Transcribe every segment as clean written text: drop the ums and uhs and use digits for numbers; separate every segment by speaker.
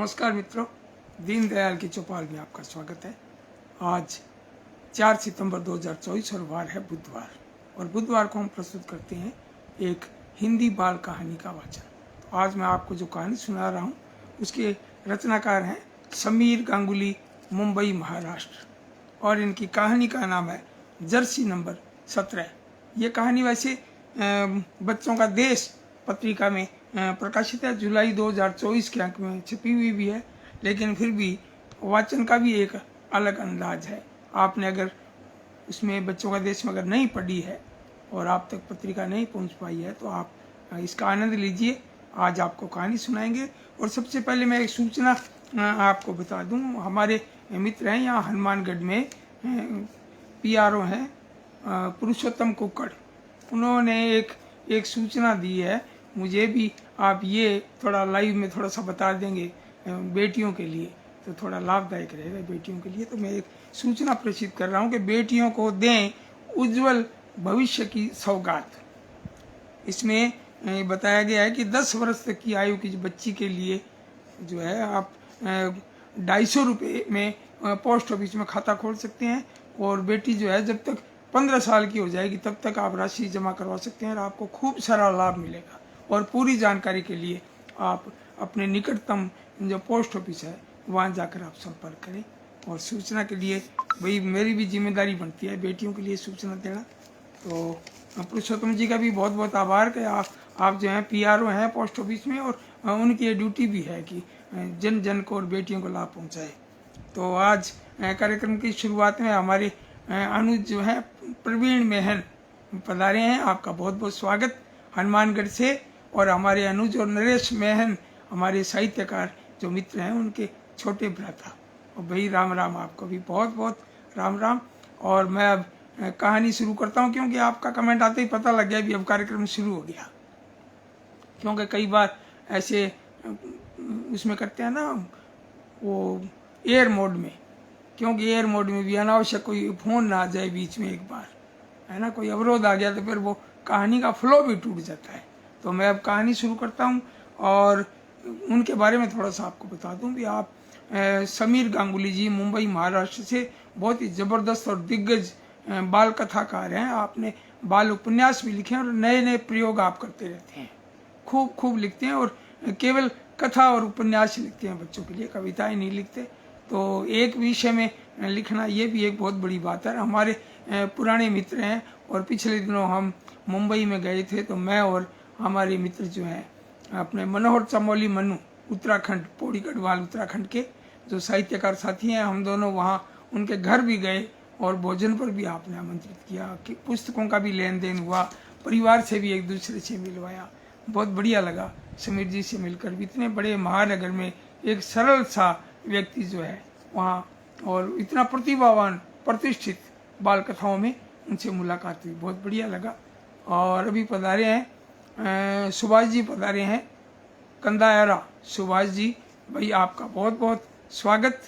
Speaker 1: नमस्कार मित्रों, दीनदयाल की चौपाल में आपका स्वागत है। आज 4 सितंबर 2024 और वार है बुधवार, और बुधवार को हम प्रस्तुत करते हैं एक हिंदी बाल कहानी का वाचन। तो आज मैं आपको जो कहानी सुना रहा हूँ उसके रचनाकार हैं समीर गांगुली, मुंबई महाराष्ट्र, और इनकी कहानी का नाम है जर्सी नंबर 17। ये कहानी वैसे बच्चों का देश पत्रिका में प्रकाशित है, जुलाई 2024 के अंक में छपी हुई भी है, लेकिन फिर भी वाचन का भी एक अलग अंदाज है। आपने अगर उसमें बच्चों का देश में अगर नहीं पढ़ी है और आप तक पत्रिका नहीं पहुंच पाई है तो आप इसका आनंद लीजिए। आज आपको कहानी सुनाएंगे। और सबसे पहले मैं एक सूचना आपको बता दूं, हमारे मित्र हैं यहाँ हनुमानगढ़ में, PRO हैं पुरुषोत्तम कुक्कड़, उन्होंने एक सूचना दी है मुझे भी। आप ये थोड़ा लाइव में थोड़ा सा बता देंगे बेटियों के लिए तो थोड़ा लाभदायक रहेगा बेटियों के लिए। तो मैं एक सूचना प्रेषित कर रहा हूँ कि बेटियों को दें उज्जवल भविष्य की सौगात। इसमें बताया गया है कि 10 वर्ष तक की आयु की बच्ची के लिए जो है आप 250 रुपये में पोस्ट ऑफिस में खाता खोल सकते हैं, और बेटी जो है जब तक 15 साल की हो जाएगी तब तक आप राशि जमा करवा सकते हैं और आपको खूब सारा लाभ मिलेगा। और पूरी जानकारी के लिए आप अपने निकटतम जो पोस्ट ऑफिस है वहाँ जाकर आप संपर्क करें। और सूचना के लिए भाई मेरी भी जिम्मेदारी बनती है बेटियों के लिए सूचना देना। तो पुरुषोत्तम जी का भी बहुत बहुत आभार कि आप जो हैं PRO हैं पोस्ट ऑफिस में, और उनकी ये ड्यूटी भी है कि जन जन को और बेटियों को लाभ पहुँचाए। तो आज कार्यक्रम की शुरुआत में हमारे अनुज जो है प्रवीण मेहन पधारे हैं। आपका बहुत बहुत स्वागत हनुमानगढ़ से। और हमारे अनुज और नरेश मेहन हमारे साहित्यकार जो मित्र हैं उनके छोटे भ्राता। और भाई राम राम, आपको भी बहुत बहुत राम राम। और मैं अब कहानी शुरू करता हूँ, क्योंकि आपका कमेंट आते ही पता लग गया भी अब कार्यक्रम शुरू हो गया। क्योंकि कई बार ऐसे उसमें करते हैं ना वो एयर मोड में, क्योंकि एयर मोड में भी अनावश्यक कोई फ़ोन ना आ जाए बीच में, एक बार है ना कोई अवरोध आ गया तो फिर वो कहानी का फ्लो भी टूट जाता है। तो मैं अब कहानी शुरू करता हूँ और उनके बारे में थोड़ा सा आपको बता दूँ भी। आप समीर गांगुली जी मुंबई महाराष्ट्र से बहुत ही ज़बरदस्त और दिग्गज बाल कथाकार हैं। आपने बाल उपन्यास भी लिखे हैं और नए नए प्रयोग आप करते रहते हैं, खूब लिखते हैं, और केवल कथा और उपन्यास लिखते हैं बच्चों के लिए, कविताएं नहीं लिखते। तो एक विषय में लिखना ये भी एक बहुत बड़ी बात है। हमारे पुराने मित्र हैं, और पिछले दिनों हम मुंबई में गए थे तो मैं और हमारे मित्र जो हैं अपने मनोहर चमोली मनु, उत्तराखंड, पौड़ी गढ़वाल उत्तराखंड के जो साहित्यकार साथी हैं, हम दोनों वहाँ उनके घर भी गए और भोजन पर भी आपने आमंत्रित किया, कि पुस्तकों का भी लेन देन हुआ, परिवार से भी एक दूसरे से मिलवाया। बहुत बढ़िया लगा समीर जी से मिलकर भी। इतने बड़े महानगर में एक सरल सा व्यक्ति जो है वहाँ, और इतना प्रतिभावान प्रतिष्ठित बाल कथाओं में उनसे मुलाकात हुई, बहुत बढ़िया लगा। और अभी पधारे हैं सुभाष जी पधारे हैं कंदायरा। सुभाष जी भाई आपका बहुत बहुत स्वागत।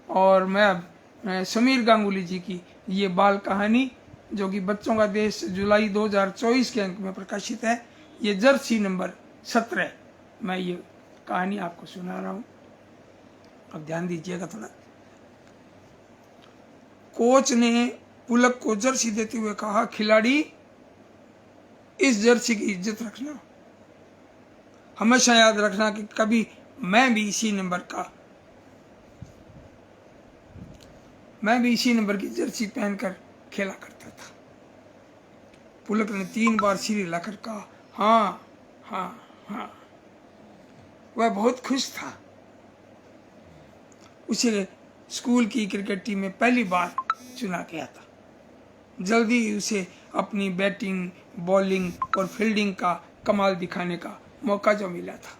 Speaker 1: और मैं अब समीर गांगुली जी की ये बाल कहानी जो कि बच्चों का देश जुलाई 2024 के अंक में प्रकाशित है, ये जर्सी नंबर 17, मैं ये कहानी आपको सुना रहा हूँ। अब ध्यान दीजिएगा थोड़ा। कोच ने पुलक को जर्सी देते हुए कहा, खिलाड़ी इस जर्सी की इज्जत रखना, हमेशा याद रखना कि कभी मैं भी इसी नंबर की जर्सी पहनकर खेला करता था। पुलक ने 3 बार सिर हिलाकर कहा, हाँ हाँ हाँ। वह बहुत खुश था। उसे स्कूल की क्रिकेट टीम में पहली बार चुना गया था। जल्दी ही उसे अपनी बैटिंग, बॉलिंग और फील्डिंग का कमाल दिखाने का मौका जो मिला था।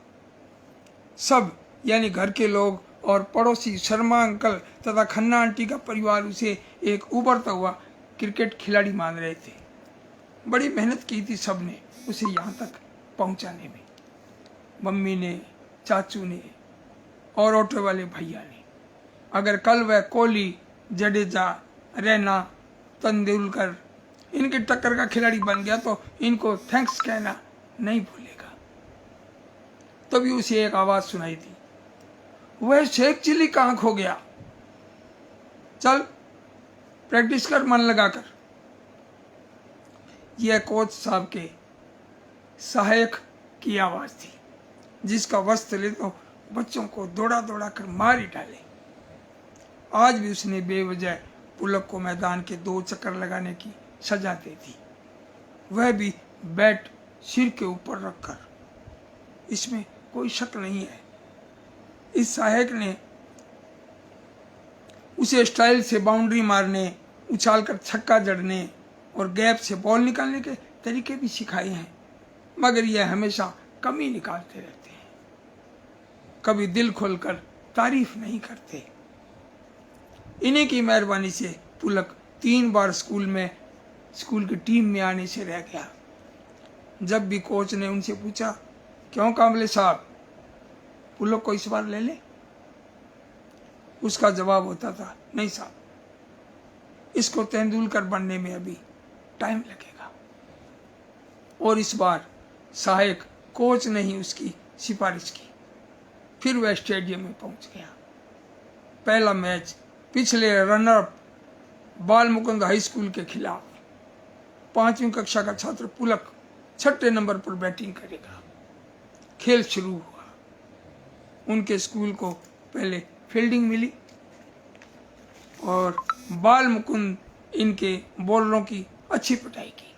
Speaker 1: सब यानी घर के लोग और पड़ोसी, शर्मा अंकल तथा खन्ना आंटी का परिवार उसे एक उभरता हुआ क्रिकेट खिलाड़ी मान रहे थे। बड़ी मेहनत की थी सबने उसे यहाँ तक पहुँचाने में, मम्मी ने, चाचू ने और ऑटो वाले भैया ने। अगर कल वह कोहली, जडेजा, रैना, तेंदुलकर इनके टक्कर का खिलाड़ी बन गया तो इनको थैंक्स कहना नहीं भूलेगा। तभी उसे एक आवाज सुनाई दी, वह शेख चिली कहाँ खो गया, चल प्रैक्टिस कर मन लगाकर। यह कोच साहब के सहायक की आवाज थी, जिसका वस्त्र ले तो बच्चों को दौड़ा दौड़ा कर मार ही डाले। आज भी उसने बेवजह पुलक को मैदान के 2 चक्कर लगाने की सजा दे दी, वह भी बैट सिर के ऊपर रखकर। इसमें कोई शक नहीं है, इस सहायक ने उसे स्टाइल से बाउंड्री मारने, उछालकर छक्का जड़ने और गैप से बॉल निकालने के तरीके भी सिखाए हैं, मगर यह हमेशा कमी निकालते रहते हैं, कभी दिल खोलकर तारीफ नहीं करते। इन्हीं की मेहरबानी से पुलक 3 बार स्कूल की टीम में आने से रह गया। जब भी कोच ने उनसे पूछा, क्यों कामले साहब, पुलक को इस बार ले ले, उसका जवाब होता था, नहीं साहब, इसको तेंदुलकर बनने में अभी टाइम लगेगा। और इस बार सहायक कोच ने ही उसकी सिफारिश की। फिर वह स्टेडियम में पहुंच गया। पहला मैच पिछले रनर अप बाल मुकुंद हाई स्कूल के खिलाफ। 5वीं कक्षा का छात्र पुलक 6ठे नंबर पर बैटिंग करेगा। खेल शुरू हुआ। उनके स्कूल को पहले फील्डिंग मिली और बाल मुकुंद इनके बॉलरों की अच्छी पिटाई की।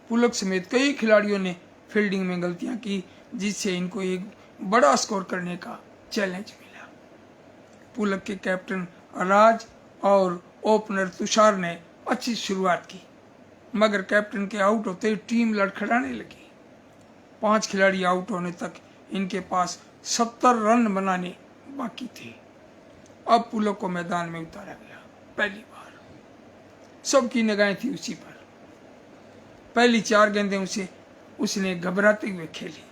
Speaker 1: पुलक समेत कई खिलाड़ियों ने फील्डिंग में गलतियां की, जिससे इनको एक बड़ा स्कोर करने का चैलेंज मिला। पुलक के कैप्टन राज और ओपनर तुषार ने अच्छी शुरुआत की, मगर कैप्टन के आउट होते ही टीम लड़खड़ाने लगी। 5 खिलाड़ी आउट होने तक इनके पास 70 रन बनाने बाकी थे। अब पुलक को मैदान में उतारा गया। पहली बार सबकी निगाहें थी उसी पर। पहली 4 गेंदें उसने घबराते हुए खेली।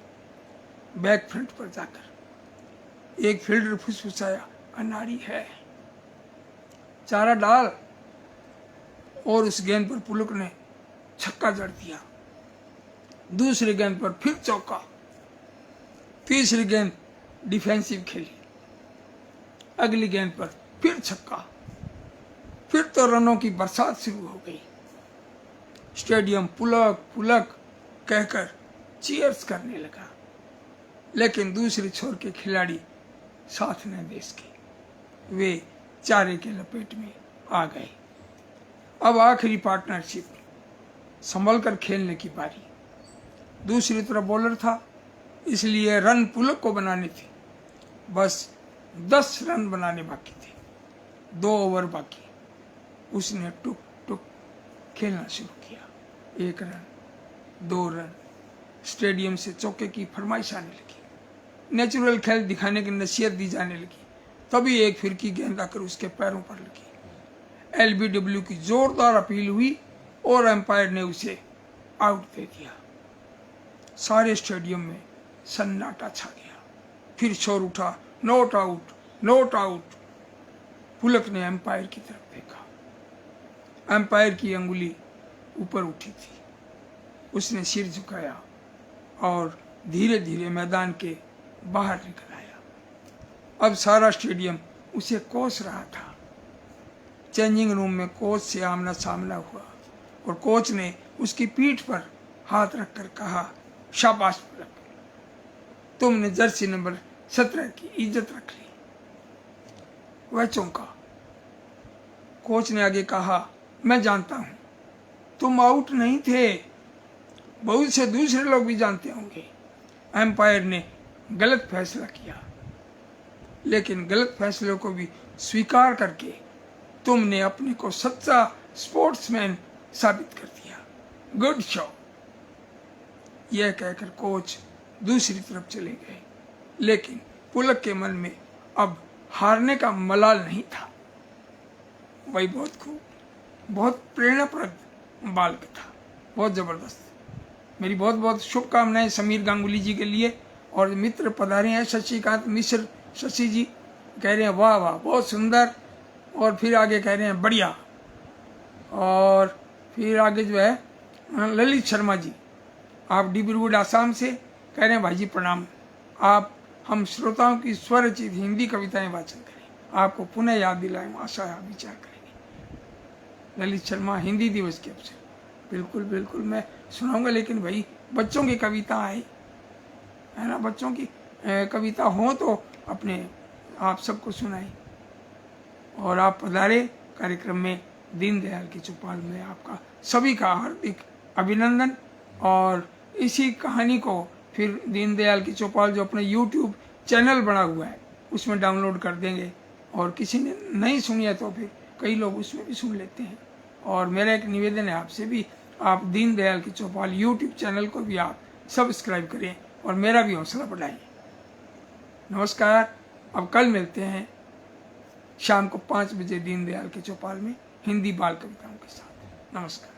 Speaker 1: बैक फ्रंट पर जाकर एक फील्डर फुसफुसाया, अनाड़ी है, चारा डाल, और उस गेंद पर पुलक ने छक्का जड़ दिया। दूसरी गेंद पर फिर चौका। तीसरी गेंद डिफेंसिव खेली। अगली गेंद पर फिर छक्का। फिर तो रनों की बरसात शुरू हो गई। स्टेडियम पुलक पुलक कहकर चीयर्स करने लगा, लेकिन दूसरे छोर के खिलाड़ी साथ न दे सके। वे चारे के लपेट में आ गए। अब आखिरी पार्टनरशिप, संभल कर खेलने की बारी। दूसरी तरफ बॉलर था, इसलिए रन पुलक को बनाने थे। बस 10 रन बनाने बाकी थे। 2 ओवर बाकी। उसने टुक टुक खेलना शुरू किया। 1 रन, 2 रन। स्टेडियम से चौके की फरमाइश आने लगी। नेचुरल खेल दिखाने की नसीहत दी जाने लगी। तभी एक फिरकी गेंद आकर उसके पैरों पर लगी। LBW की जोरदार अपील हुई और एम्पायर ने उसे आउट दे दिया। सारे स्टेडियम में सन्नाटा छा गया। फिर शोर उठा, नॉट आउट, नॉट आउट। पुलक ने एम्पायर की तरफ देखा। एम्पायर की अंगुली ऊपर उठी थी। उसने सिर झुकाया और धीरे धीरे मैदान के बाहर निकल आया। अब सारा स्टेडियम उसे कोस रहा था। चेंजिंग रूम में कोच से आमना सामना हुआ और कोच ने उसकी पीठ पर हाथ रखकर कहा, शाबाश पुलक, तुमने जर्सी नंबर 17 की इज्जत रख ली। वह चौंका। कोच ने आगे कहा, मैं जानता हूं तुम आउट नहीं थे, बहुत से दूसरे लोग भी जानते होंगे। एम्पायर ने गलत फैसला किया, लेकिन गलत फैसलों को भी स्वीकार करके तुमने अपने को सच्चा स्पोर्ट्समैन साबित कर दिया। Good show. यह कहकर कोच दूसरी तरफ चले गए, लेकिन पुलक के मन में अब हारने का मलाल नहीं था। वही बहुत खूब, बहुत प्रेरणाप्रद बालक था, बहुत जबरदस्त। मेरी बहुत बहुत शुभकामनाएं समीर गांगुली जी के लिए। और मित्र पधारे हैं शशिकांत मिश्र, शशि जी कह रहे हैं वाह वाह बहुत सुंदर, और फिर आगे कह रहे हैं बढ़िया, और फिर आगे जो है ललित शर्मा जी, आप डिब्रूगढ़ आसाम से कह रहे हैं भाई जी प्रणाम, आप हम श्रोताओं की स्वरचित हिंदी कविताएं वाचन करें, आपको पुनः याद दिलाएं, आशा विचार करेंगे। ललित शर्मा हिंदी दिवस के अवसर, बिल्कुल बिल्कुल मैं सुनाऊंगा, लेकिन भाई बच्चों की कविता आए है ना, बच्चों की कविता हो तो अपने आप सबको सुनाई। और आप पधारे कार्यक्रम में दीनदयाल की चौपाल में आपका सभी का हार्दिक अभिनंदन। और इसी कहानी को फिर दीनदयाल की चौपाल जो अपने YouTube चैनल बना हुआ है उसमें डाउनलोड कर देंगे, और किसी ने नहीं सुनी है तो फिर कई लोग उसमें भी सुन लेते हैं। और मेरा एक निवेदन है आपसे भी, आप दीनदयाल की चौपाल YouTube चैनल को भी आप सब्सक्राइब करें और मेरा भी हौसला बढ़ाएं। नमस्कार। अब कल मिलते हैं शाम को 5 बजे दीनदयाल के चौपाल में हिंदी बाल कविताओं के साथ। नमस्कार।